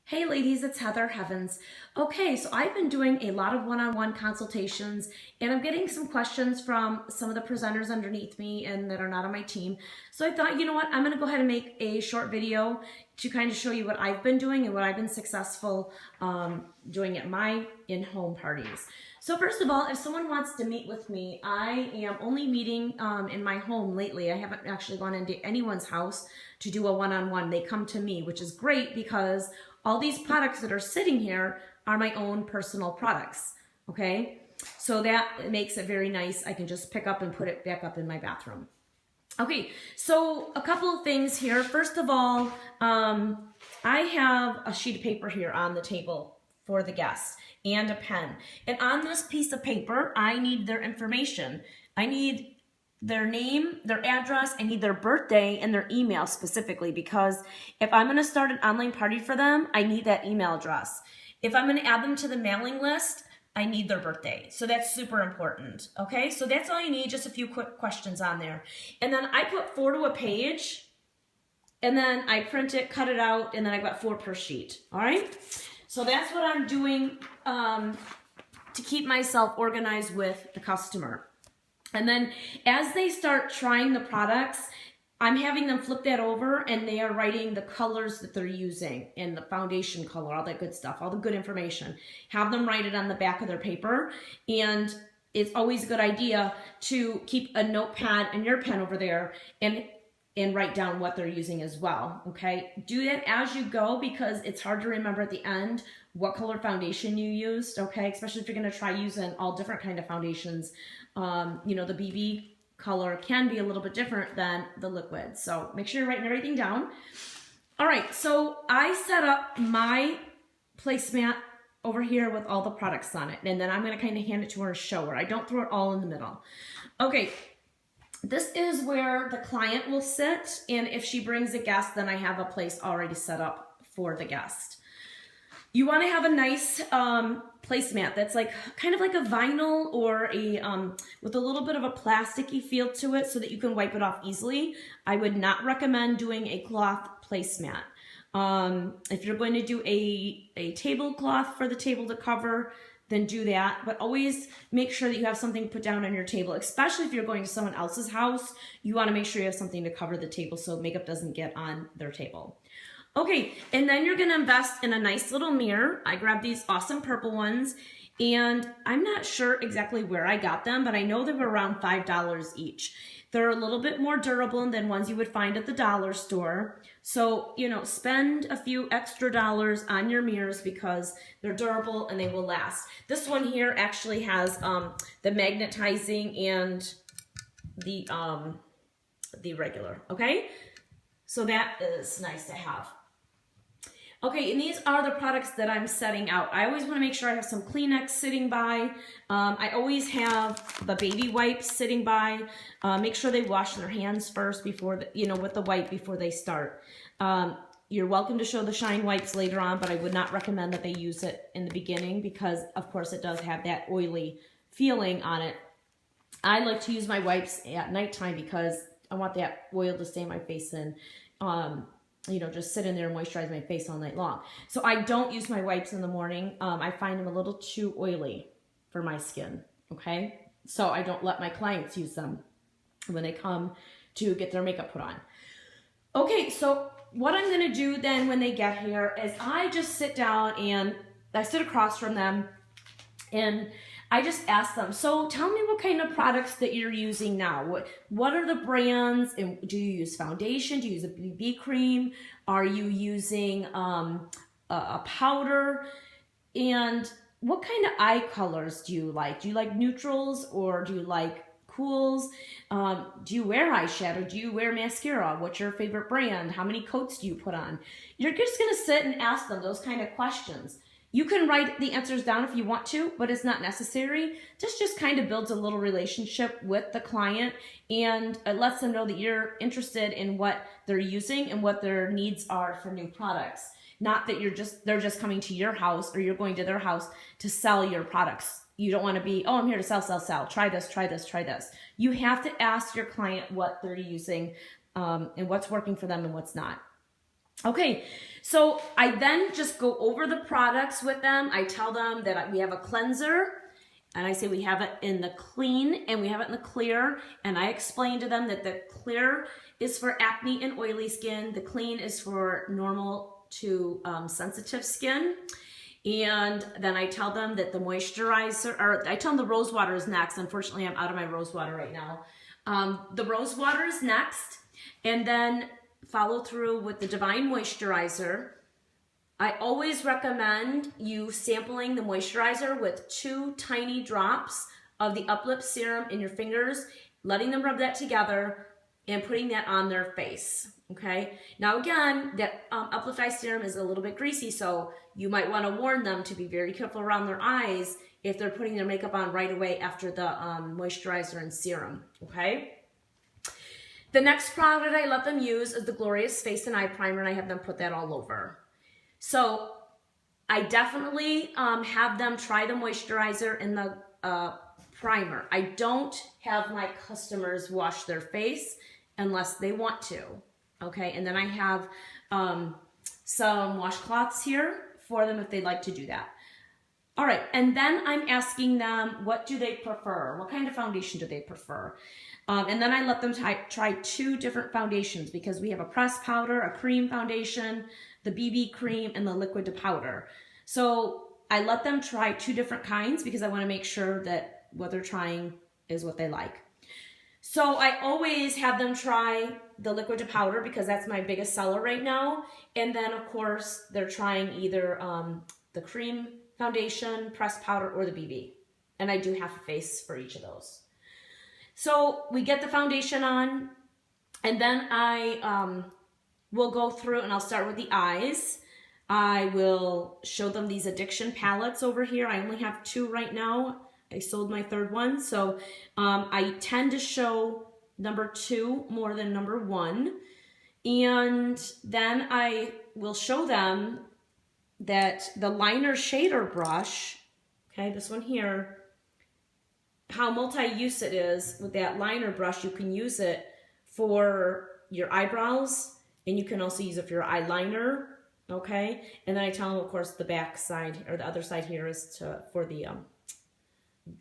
Hey ladies, it's Heather Heavens. Okay, so I've been doing a lot of one-on-one consultations and I'm getting some questions from some of the presenters underneath me and that are not on my team. So I thought, you know what, I'm gonna go ahead and make a short video to kind of show you what I've been doing and what I've been successful doing at my in-home parties. So first of all, if someone wants to meet with me, I am only meeting in my home lately. I haven't actually gone into anyone's house to do a one-on-one. They come to me, which is great because all these products that are sitting here are my own personal products, okay? So that makes it very nice. I can just pick up and put it back up in my bathroom. Okay, so a couple of things here. First of all, I have a sheet of paper here on the table for the guest and a pen. And on this piece of paper, I need their information. I need their name, their address, I need their birthday and their email specifically, because if I'm gonna start an online party for them, I need that email address. If I'm gonna add them to the mailing list, I need their birthday. So that's super important, okay? So that's all you need, just a few quick questions on there. And then I put 4 to a page, and then I print it, cut it out, and then I got 4 per sheet, all right? So that's what I'm doing to keep myself organized with the customer. And then as they start trying the products, I'm having them flip that over and they are writing the colors that they're using and the foundation color, all that good stuff, all the good information. Have them write it on the back of their paper. And it's always a good idea to keep a notepad and your pen over there and write down what they're using as well, okay? Do that as you go because it's hard to remember at the end what color foundation you used, okay? Especially if you're gonna try using all different kind of foundations. You know, the BB color can be a little bit different than the liquid. So make sure you're writing everything down. All right, so I set up my placemat over here with all the products on it. And then I'm gonna kind of hand it to her and show her. I don't throw it all in the middle. Okay, this is where the client will sit. And if she brings a guest, then I have a place already set up for the guest. You want to have a nice placemat that's like kind of like a vinyl or a with a little bit of a plasticky feel to it so that you can wipe it off easily. I would not recommend doing a cloth placemat. If you're going to do a tablecloth for the table to cover, then do that. But always make sure that you have something put down on your table, especially if you're going to someone else's house. You want to make sure you have something to cover the table so makeup doesn't get on their table. Okay, and then you're gonna invest in a nice little mirror. I grabbed these awesome purple ones, and I'm not sure exactly where I got them, but I know they were around $5 each. They're a little bit more durable than ones you would find at the dollar store. So, you know, spend a few extra dollars on your mirrors because they're durable and they will last. This one here actually has the magnetizing and the regular, okay? So that is nice to have. Okay, and these are the products that I'm setting out. I always want to make sure I have some Kleenex sitting by. I always have the baby wipes sitting by. Make sure they wash their hands first before, with the wipe before they start. You're welcome to show the shine wipes later on, but I would not recommend that they use it in the beginning because, of course, it does have that oily feeling on it. I like to use my wipes at nighttime because I want that oil to stay in my face and just sit in there and moisturize my face all night long. So I don't use my wipes in the morning. I find them a little too oily for my skin, okay? So I don't let my clients use them when they come to get their makeup put on. Okay, so what I'm gonna do then when they get here is I just sit down and I sit across from them and I just ask them, so tell me what kind of products that you're using now. What are the brands? And do you use foundation? Do you use a BB cream? Are you using a powder? And what kind of eye colors do you like? Do you like neutrals or do you like cools? Do you wear eyeshadow? Do you wear mascara? What's your favorite brand? How many coats do you put on? You're just gonna sit and ask them those kind of questions. You can write the answers down if you want to, but it's not necessary. This just kind of builds a little relationship with the client and it lets them know that you're interested in what they're using and what their needs are for new products. Not that they're just coming to your house or you're going to their house to sell your products. You don't want to be, oh, I'm here to sell. Try this, try this, try this. You have to ask your client what they're using and what's working for them and what's not. Okay, so I then just go over the products with them. I tell them that we have a cleanser, and I say we have it in the clean and we have it in the clear. And I explain to them that the clear is for acne and oily skin. The clean is for normal to sensitive skin. And then I tell them that the moisturizer, or I tell them the rose water is next. Unfortunately, I'm out of my rose water right now. The rose water is next. And then follow through with the Divine Moisturizer. I always recommend you sampling the moisturizer with 2 tiny drops of the Uplift Serum in your fingers, letting them rub that together and putting that on their face, okay? Now again, that Uplift Eye Serum is a little bit greasy, so you might want to warn them to be very careful around their eyes if they're putting their makeup on right away after the moisturizer and serum, okay? The next product I let them use is the Glorious Face and Eye Primer, and I have them put that all over. So I definitely have them try the moisturizer and the primer. I don't have my customers wash their face unless they want to, okay? And then I have some washcloths here for them if they'd like to do that. All right, and then I'm asking them, what do they prefer? What kind of foundation do they prefer? And then I let them try 2 different foundations because we have a pressed powder, a cream foundation, the BB cream, and the liquid to powder. So I let them try 2 different kinds because I want to make sure that what they're trying is what they like. So I always have them try the liquid to powder because that's my biggest seller right now. And then of course they're trying either the cream foundation, pressed powder, or the BB. And I do half a face for each of those. So we get the foundation on, and then I will go through and I'll start with the eyes. I will show them these addiction palettes over here. I only have 2 right now. I sold my 3rd one. So I tend to show number 2 more than number 1. And then I will show them that the liner shader brush, okay, this one here, how multi-use it is with that liner brush. You can use it for your eyebrows, and you can also use it for your eyeliner, okay? And then I tell them, of course, the back side, or the other side here is for the,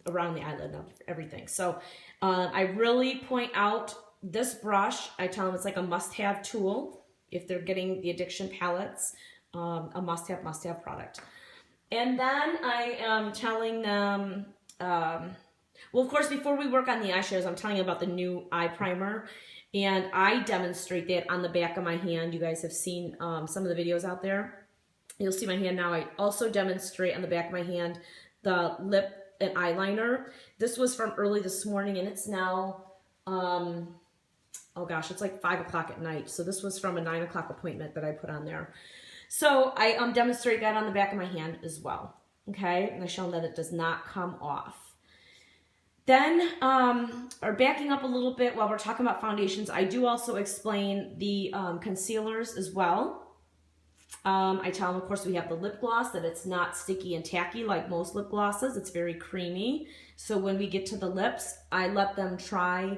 around the eyelid and everything. So I really point out this brush. I tell them it's like a must-have tool if they're getting the addiction palettes, a must-have product. And then I am telling them, well, of course, before we work on the eyeshadows, I'm telling you about the new eye primer, and I demonstrate that on the back of my hand. You guys have seen some of the videos out there. You'll see my hand now. I also demonstrate on the back of my hand the lip and eyeliner. This was from early this morning, and it's now, oh gosh, it's like 5 o'clock at night. So this was from a 9 o'clock appointment that I put on there. So I demonstrate that on the back of my hand as well, okay? And I show them that it does not come off. Then, or backing up a little bit while we're talking about foundations, I do also explain the concealers as well. I tell them, of course, we have the lip gloss, that it's not sticky and tacky like most lip glosses. It's very creamy. So when we get to the lips, I let them try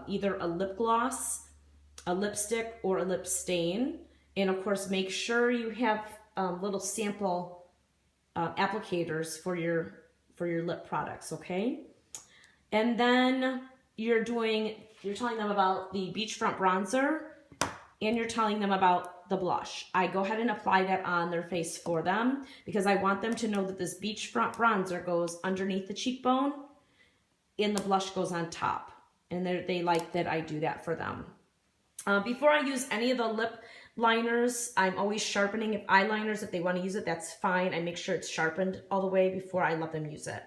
either a lip gloss, a lipstick, or a lip stain. And of course, make sure you have little sample applicators for your lip products, okay? And then you're telling them about the Beachfront bronzer, and you're telling them about the blush. I go ahead and apply that on their face for them because I want them to know that this Beachfront bronzer goes underneath the cheekbone and the blush goes on top. And they like that I do that for them. Before I use any of the lip liners, I'm always sharpening. If eyeliners, if they want to use it, that's fine. I make sure it's sharpened all the way before I let them use it.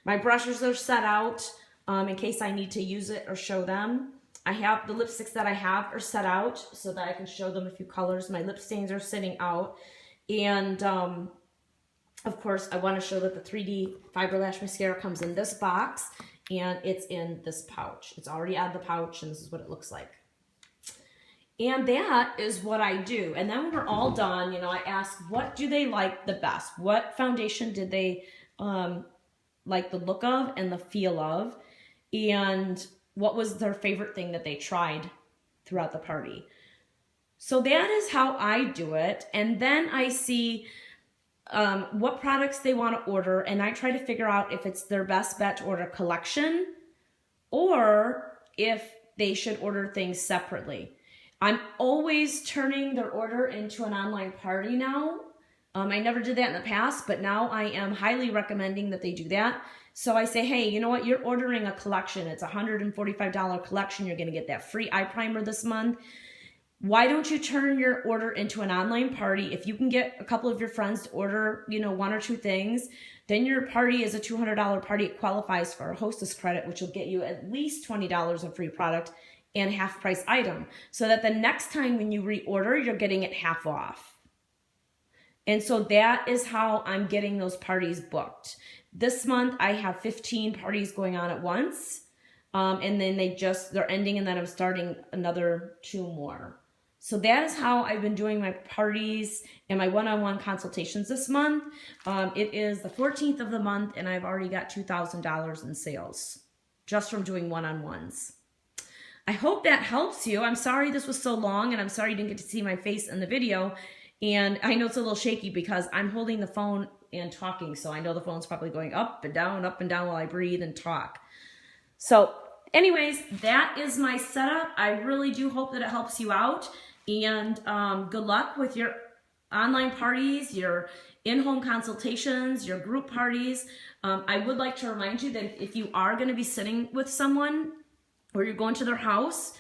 My brushes are set out in case I need to use it or show them. I have the lipsticks that I have are set out so that I can show them a few colors. My lip stains are sitting out. And of course, I want to show that the 3D Fiber Lash Mascara comes in this box and it's in this pouch. It's already out of the pouch, and this is what it looks like. And that is what I do. And then when we're all done, you know, I ask, what do they like the best? What foundation did they like the look of and the feel of? And what was their favorite thing that they tried throughout the party? So that is how I do it. And then I see what products they want to order, and I try to figure out if it's their best bet to order collection or if they should order things separately. I'm always turning their order into an online party now. I never did that in the past, but now I am highly recommending that they do that. So I say, hey, you know what? You're ordering a collection. It's a $145 collection. You're going to get that free eye primer this month. Why don't you turn your order into an online party? If you can get a couple of your friends to order, you know, 1 or 2 things, then your party is a $200 party. It qualifies for a hostess credit, which will get you at least $20 in free product and half price item. So that the next time when you reorder, you're getting it half off. And so that is how I'm getting those parties booked. This month, I have 15 parties going on at once. And then they're ending, and then I'm starting another 2 more. So that is how I've been doing my parties and my one-on-one consultations this month. It is the 14th of the month, and I've already got $2,000 in sales just from doing one-on-ones. I hope that helps you. I'm sorry this was so long, and I'm sorry you didn't get to see my face in the video. And I know it's a little shaky because I'm holding the phone and talking, so I know the phone's probably going up and down while I breathe and talk. So anyways, that is my setup. I really do hope that it helps you out. And good luck with your online parties, your in-home consultations, your group parties. I would like to remind you that if you are going to be sitting with someone or you're going to their house,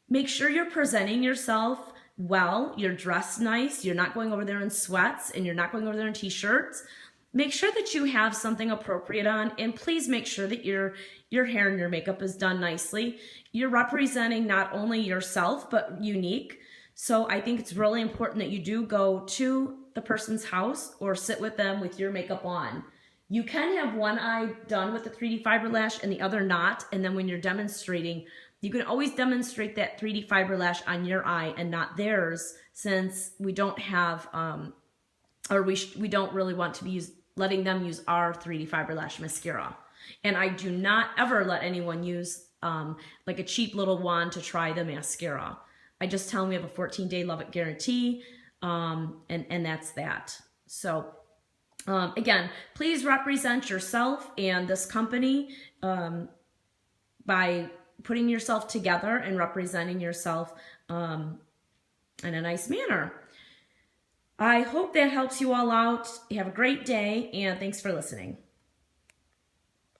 make sure you're presenting yourself well, you're dressed nice, you're not going over there in sweats, and you're not going over there in t-shirts. Make sure that you have something appropriate on, and please make sure that your hair and your makeup is done nicely. You're representing not only yourself, but Younique. So I think it's really important that you do go to the person's house or sit with them with your makeup on. You can have one eye done with the 3D fiber lash and the other not, and then when you're demonstrating, you can always demonstrate that 3D fiber lash on your eye and not theirs, since we don't have, we don't really want to be letting them use our 3D fiber lash mascara. And I do not ever let anyone use like a cheap little wand to try the mascara. I just tell them we have a 14-day love it guarantee, and that's that. So again, please represent yourself and this company by putting yourself together and representing yourself in a nice manner. I hope that helps you all out. Have a great day, and thanks for listening.